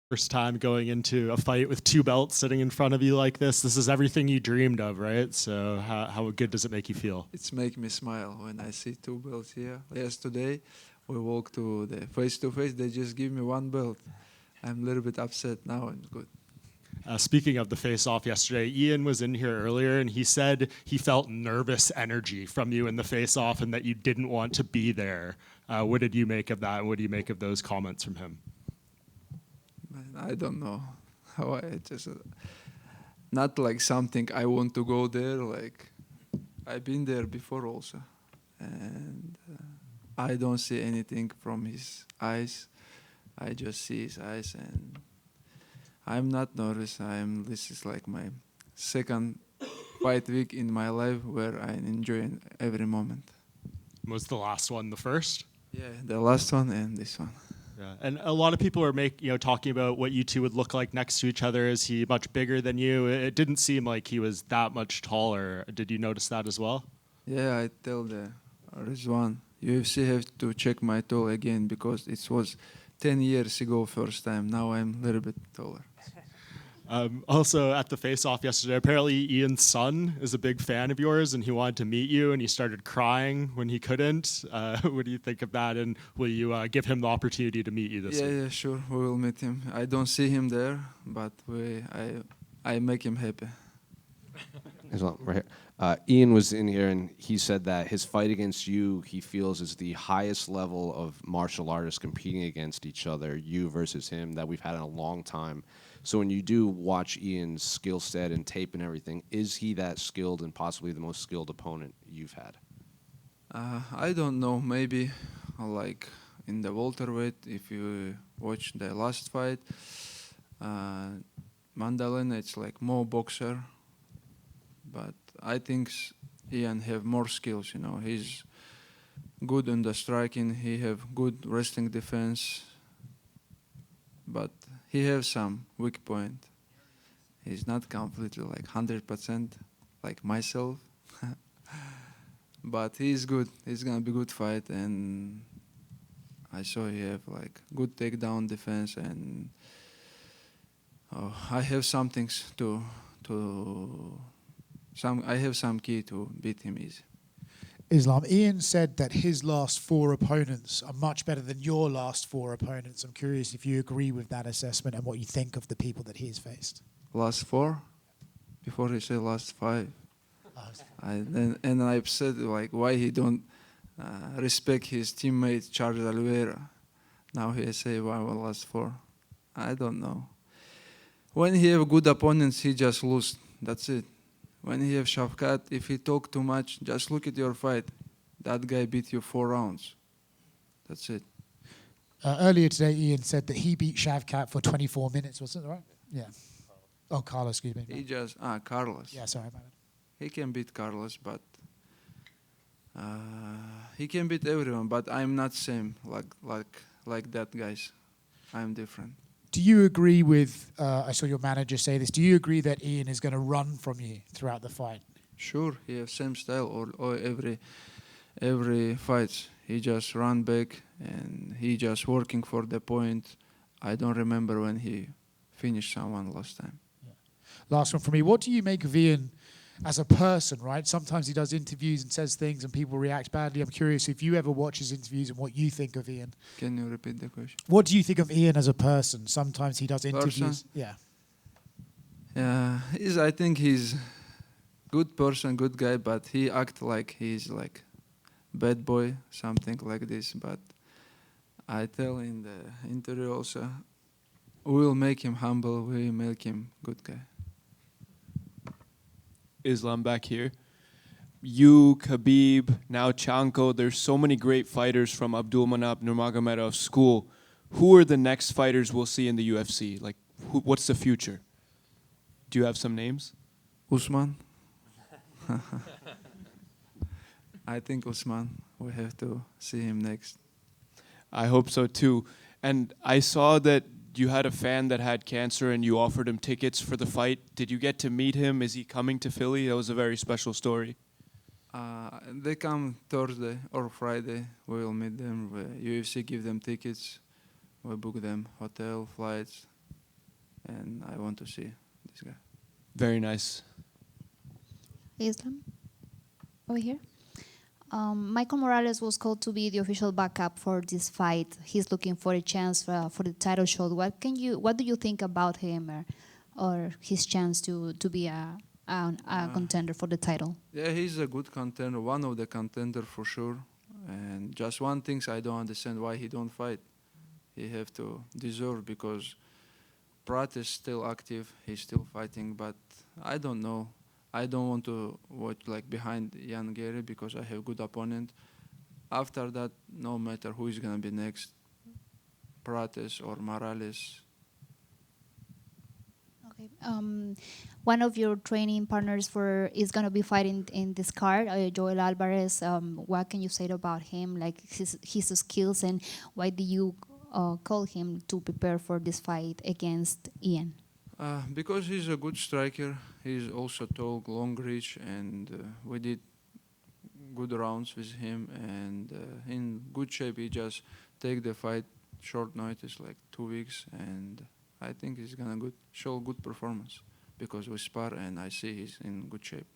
First time going into a fight with two belts sitting in front of you like this is everything you dreamed of, right? So how good does it make you feel? It's make me smile when I see two belts here. Yesterday, we walked to the face-to-face. They just give me one belt. I'm a little bit upset now and good. Speaking of the face-off yesterday, Ian was in here earlier and he said he felt nervous energy from you in the face-off and that you didn't want to be there. What did you make of that? And what do you make of those comments from him? Man, I don't know how I just not like something I want to go there. Like I've been there before also, and I don't see anything from his eyes. I just see his eyes, and I'm not nervous. This is like my second fight week in my life where I enjoy every moment. Was the last one the first? Yeah, the last one and this one. Yeah, and a lot of people are talking about what you two would look like next to each other. Is he much bigger than you? It didn't seem like he was that much taller. Did you notice that as well? Yeah, I tell the Rizwan, UFC have to check my tall again because it was 10 years ago first time. Now I'm a little bit taller. Also, at the face-off yesterday, apparently Ian's son is a big fan of yours, and he wanted to meet you, and he started crying when he couldn't. What do you think of that, and will you give him the opportunity to meet you this week? Yeah, sure, we will meet him. I don't see him there, but I make him happy. Right here. Ian was in here, and he said that his fight against you, he feels, is the highest level of martial artists competing against each other, you versus him, that we've had in a long time. So when you do watch Ian's skill set and tape and everything, is he that skilled and possibly the most skilled opponent you've had? I don't know, maybe like in the welterweight, if you watch the last fight, Mandalena, it's like more boxer, but I think Ian have more skills, he's good in the striking, he have good wrestling defense, but he has some weak point. He's not completely like 100% like myself, but he's good. It's gonna be good fight, and I saw he have like good takedown defense, and I have some things I have some key to beat him easy. Islam. Ian said that his last four opponents are much better than your last four opponents. I'm curious if you agree with that assessment and what you think of the people that he's faced. Last four? Before he said last five. And I've said like why he don't respect his teammate Charles Oliveira. Now he say why last four. I don't know. When he have good opponents, he just lose. That's it. When he have Shavkat, if he talk too much, just look at your fight. That guy beat you 4 rounds. That's it. Earlier today, Ian said that he beat Shavkat for 24 minutes. Was it right? Yeah. Oh, Carlos, excuse me. He just Carlos. Yeah, sorry about it. He can beat Carlos, but he can beat everyone. But I'm not same like that guys. I'm different. Do you agree with, I saw your manager say this, do you agree that Ian is going to run from you throughout the fight? Sure, he has same style or every fight. He just run back and he just working for the point. I don't remember when he finished someone last time. Yeah. Last one for me. What do you make of Ian as a person, right? Sometimes he does interviews and says things and people react badly. I'm curious if you ever watch his interviews and what you think of Ian. Can you repeat the question? What do you think of Ian as a person? Sometimes he does interviews. Yeah. Yeah, I think he's good person, good guy, but he act like he's like bad boy, something like this. But I tell in the interview also, we will make him humble, we will make him good guy. Islam back here. You, Khabib, now Chanko, there's so many great fighters from Abdulmanap Nurmagomedov's school. Who are the next fighters we'll see in the UFC? Like, what's the future? Do you have some names? Usman. I think Usman. We have to see him next. I hope so too. And I saw that you had a fan that had cancer and you offered him tickets for the fight. Did you get to meet him? Is he coming to Philly? That was a very special story. They come Thursday or Friday. We will meet them. UFC give them tickets. We book them hotel, flights. and I want to see this guy. Very nice. Islam, over here. Michael Morales was called to be the official backup for this fight. He's looking for a chance for the title shot. What do you think about him or his chance to be a contender for the title? Yeah, he's a good contender, one of the contender for sure. And just one thing I don't understand why he don't fight. He have to deserve because Pratt is still active. He's still fighting, but I don't know. I don't want to watch like behind Ian Garry because I have good opponent. After that, no matter who is gonna be next, Prates or Morales. Okay. One of your training partners is gonna be fighting in this card, Joel Alvarez. What can you say about him, like his skills, and why do you call him to prepare for this fight against Ian? Because he's a good striker. He's also tall, long reach, and we did good rounds with him. And in good shape, he just take the fight short notice, like 2 weeks, and I think he's gonna show good performance because we spar, and I see he's in good shape.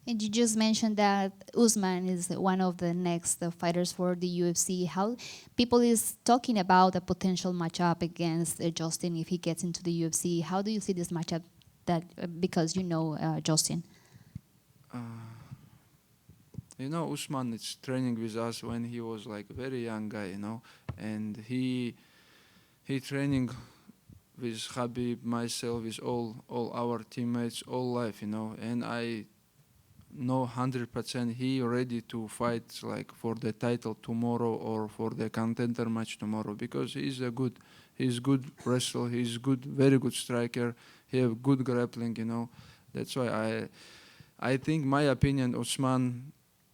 And you just mentioned that Usman is one of the next fighters for the UFC. How people is talking about a potential matchup against Justin if he gets into the UFC. How do you see this matchup? Because you know Justin. Usman is training with us when he was like very young guy, and he training with Habib, myself, with all our teammates, all life, and I know 100% he ready to fight like for the title tomorrow or for the contender match tomorrow because he's good wrestler, he's very good striker, he have good grappling, That's why I think, my opinion, Usman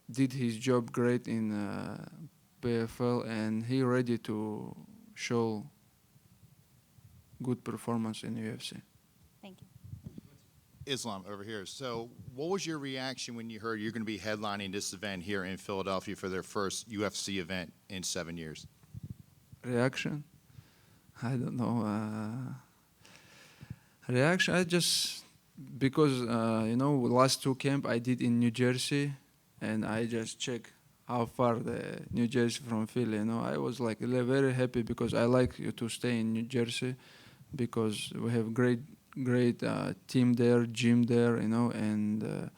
did his job great in PFL and he ready to show good performance in UFC. Thank you. Islam over here. So what was your reaction when you heard you're going to be headlining this event here in Philadelphia for their first UFC event in 7 years? Reaction? I don't know. Reaction? I just, because, last 2 camp I did in New Jersey and I just check how far the New Jersey from Philly, I was like very happy because I like to stay in New Jersey because we have great team there, gym there, and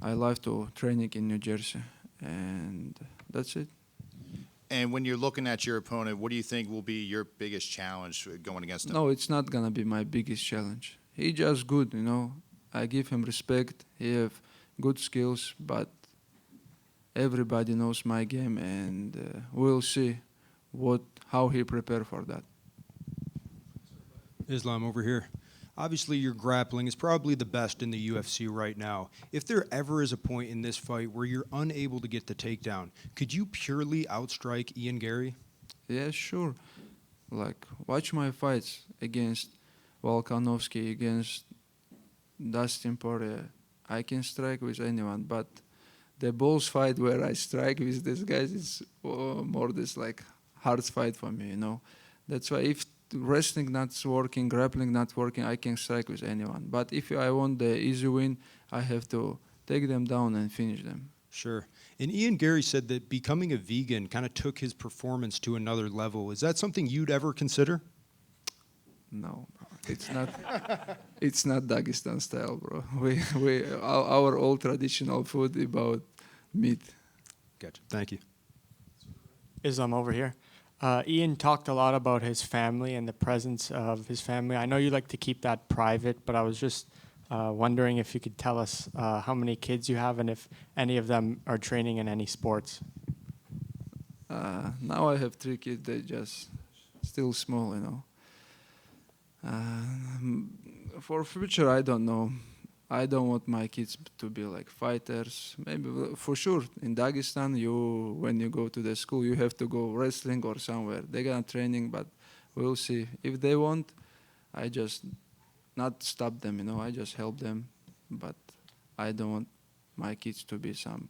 I love to training in New Jersey, and that's it. And when you're looking at your opponent, what do you think will be your biggest challenge going against him? No, it's not gonna be my biggest challenge. He just good, I give him respect. He have good skills, but everybody knows my game, and we'll see how he prepare for that. Islam over here. Obviously, your grappling is probably the best in the UFC right now. If there ever is a point in this fight where you're unable to get the takedown, could you purely outstrike Ian Garry? Yeah, sure. Like, watch my fights against Volkanovski, against Dustin Poirier. I can strike with anyone, but the Bulls fight where I strike with these guys is more this like hard fight for me, That's why if wrestling not working, grappling not working, I can strike with anyone. But if I want the easy win, I have to take them down and finish them. Sure. And Ian Garry said that becoming a vegan kind of took his performance to another level. Is that something you'd ever consider? No, bro. It's not Dagestan style, bro. Our old traditional food about meat. Gotcha. Thank you. Islam over here. Ian talked a lot about his family and the presence of his family. I know you like to keep that private, but I was just wondering if you could tell us how many kids you have and if any of them are training in any sports. Now I have 3 kids. They just still small, For future, I don't know. I don't want my kids to be like fighters. Maybe for sure in Dagestan, when you go to the school, you have to go wrestling or somewhere. They're gonna training, but we'll see. If they want, I just not stop them. I just help them. But I don't want my kids to be some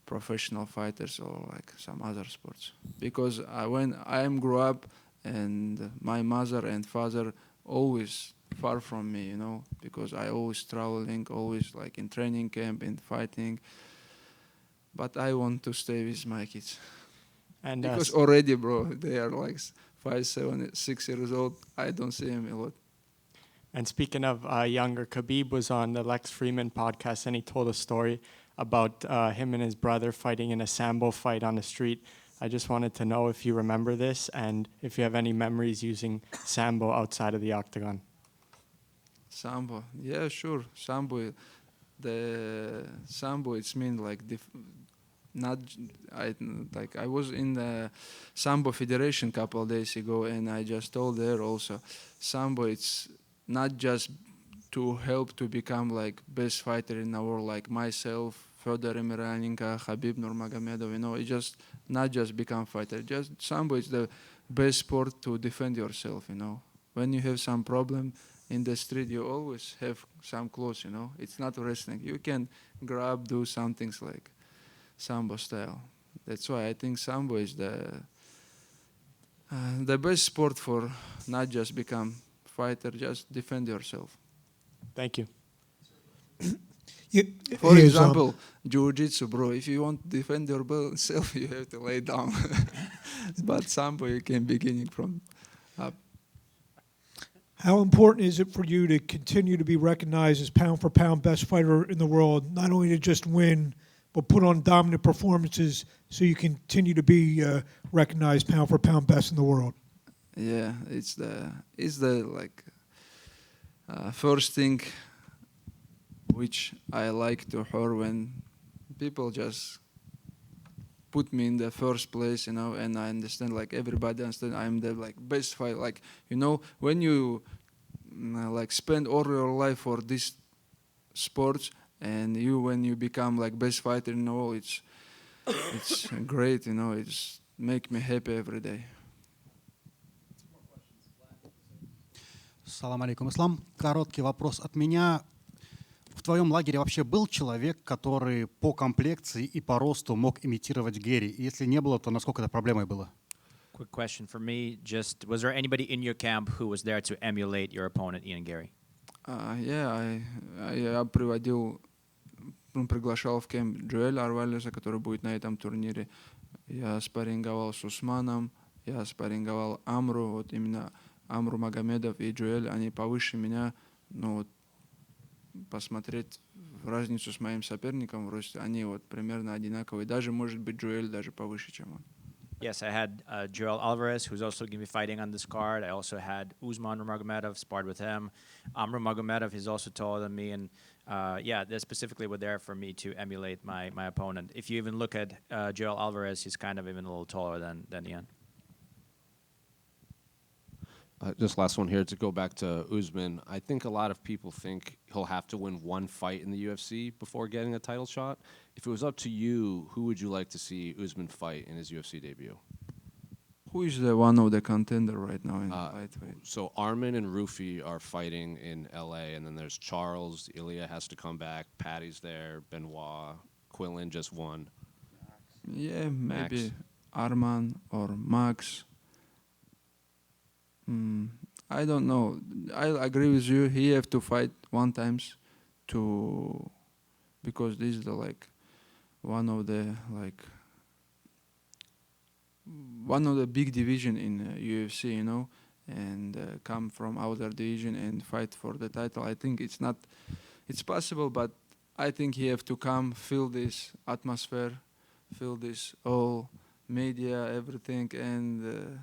professional fighters or like some other sports. Because when I grew up and my mother and father always far from me, you know, because I always traveling, always like in training camp, in fighting. But I want to stay with my kids. And Because already, bro, they are like 5, 7, 6 years old. I don't see them a lot. And speaking of younger, Khabib was on the Lex Freeman podcast, and he told a story about him and his brother fighting in a Sambo fight on the street. I just wanted to know if you remember this and if you have any memories using Sambo outside of the octagon. Sambo, yeah, sure. Sambo, the Sambo, it's mean like not. I was in the Sambo Federation couple of days ago, and I just told her also, Sambo, it's not just to help to become like best fighter in the world, like myself, Fedor Emelianenko, Khabib Nurmagomedov. You know, it just not just become fighter. Just Sambo is the best sport to defend yourself. You know, when you have some problem in the street, you always have some clothes. You know, it's not wrestling. You can grab, do some things like Sambo style. That's why I think Sambo is the best sport for not just become fighter, just defend yourself. Thank you. For example, jiu-jitsu, bro, if you want to defend yourself, you have to lay down. But Sambo, you can beginning from up. How important is it for you to continue to be recognized as pound-for-pound best fighter in the world, not only to just win, but put on dominant performances so you continue to be recognized pound-for-pound best in the world? Yeah, it's the like first thing which I like to hear when people just put me in the first place, you know, and I understand, like everybody understand I'm the like best fighter. Like, you know, when you like spend all your life for this sports, and when you become like best fighter in the world, it's great, you know. It's make me happy every day. Салам алейкум, Ислам. Короткий вопрос от меня. В твоем лагере вообще был человек, который по комплекции и по росту мог имитировать Герри? И если не было, то насколько это проблемой было? Quick question for me. Just, was there anybody in your camp who was there to emulate your opponent, Ian Garry? Я приглашал в кемп Джоэля Арвалеса, который будет на этом турнире. Я спарринговал с Усманом, я спарринговал Амру, вот именно Амру Магомедов и Джоэль, они повыше меня, но вот посмотреть разницу с моим соперником в росте, они вот примерно одинаковые, даже может быть Джоэль даже повыше, чем он. Yes, I had Joel Alvarez, who's also going to be fighting on this card. I also had Usman Nurmagomedov, sparred with him. Amr Magomedov is also taller than me, and yeah, they specifically were there for me to emulate my opponent. If you even look at Joel Alvarez, he's kind of even a little taller than Ian. Just last one here to go back to Usman. I think a lot of people think he'll have to win one fight in the UFC before getting a title shot. If it was up to you, who would you like to see Usman fight in his UFC debut? Who is the one of the contender right now in lightweight? So Armin and Rufi are fighting in LA, and then there's Charles. Ilya has to come back. Patty's there. Benoit. Quillen just won. Yeah, Max. maybe Arman or Max. I don't know. I agree with you. He have to fight one times because this is the like one of the big division in UFC, you know, and come from outer division and fight for the title. I think it's possible, but I think he have to come, feel this atmosphere, feel this all media, everything, and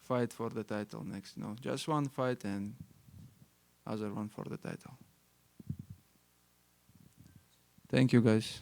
fight for the title next. No, just one fight and other one for the title. Thank you, guys.